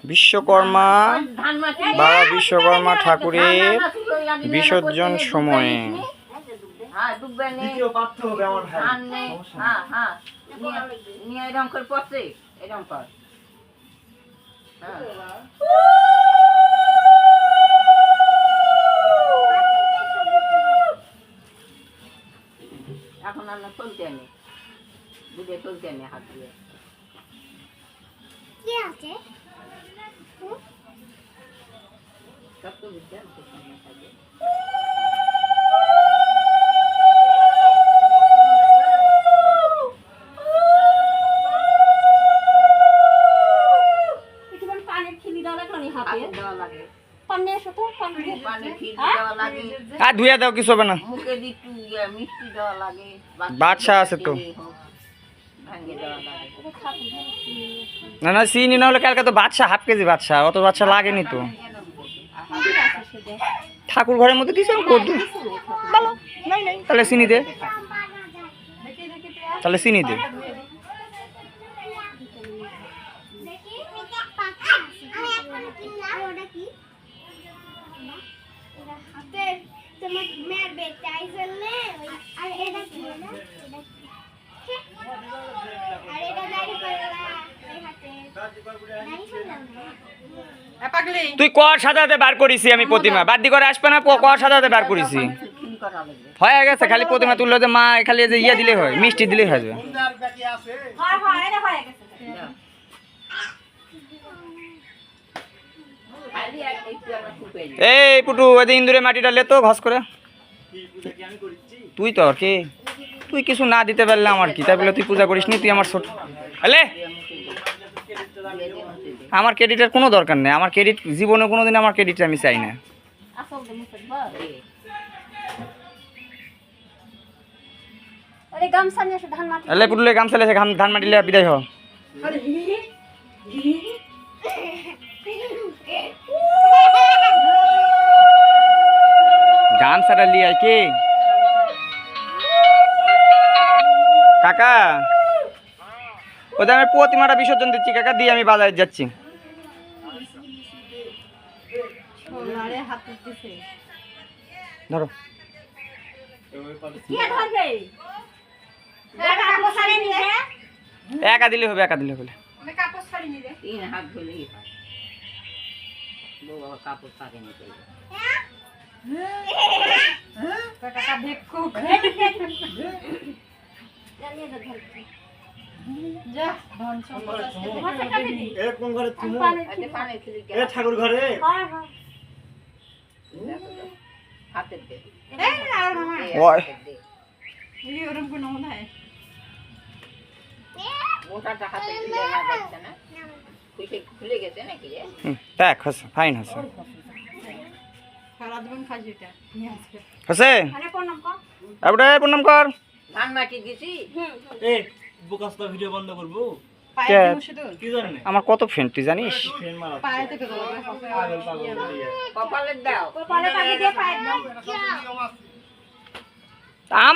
বিশ্বকর্মা বাবা বিশ্বকর্মা ঠাকুরের বিসর্জন সময়ে এখন আমরা চলতে নি দুধে চলতে নি হাত দিয়ে কি আছে সব তো বুঝতে ধুয়ে দাও কিছু হবে না বাদশা আছে তো না না চিনি না হলে কালকে তো বাদশা হাফ কেজি বাদশা অত বাদশা লাগেনি তো ঠাকুর ঘরের মধ্যে দিয়েছে ভালো তাহলে চিনি দে তাহলে চিনি দে তুই কর সাজাতে বার করিস আমি প্রতিমা বাদ করে আসবে না কর সাজাতে বার করিস হয়ে গেছে খালি প্রতিমা তুললে যে মা খালি যে ইয়া দিলে হয় মিষ্টি দিলেই হয়ে যাবে এই পুটু ওই ইন্দুরে মাটিটা লে তো ঘস করে তুই তো আর কি তুই কিছু না দিতে পারলে আমার কি তাই বলে তুই পূজা করিস নি তুই আমার ছোট হলে আমার ক্রেডিটের কোনো দরকার নেই আমার ক্রেডিট জীবনে কোনোদিন আমার ক্রেডিট আমি চাই না এলে পুটুলে গামছা লেছে ধান মাটিলে বিদায় হ গামছাটা লিয়ে আয় কে কাকা ওদের আমি প্রতিমাটা বিসর্জন দিচ্ছি কাকা দিয়ে আমি বাজারে যাচ্ছি ধরো একা দিলে হবে একা দিলে হবে ঠাকুর ঘরে ফাইন হচ্ছে প্রণাম কর আমার কত ফ্রেন্ড তুই জানিস আমার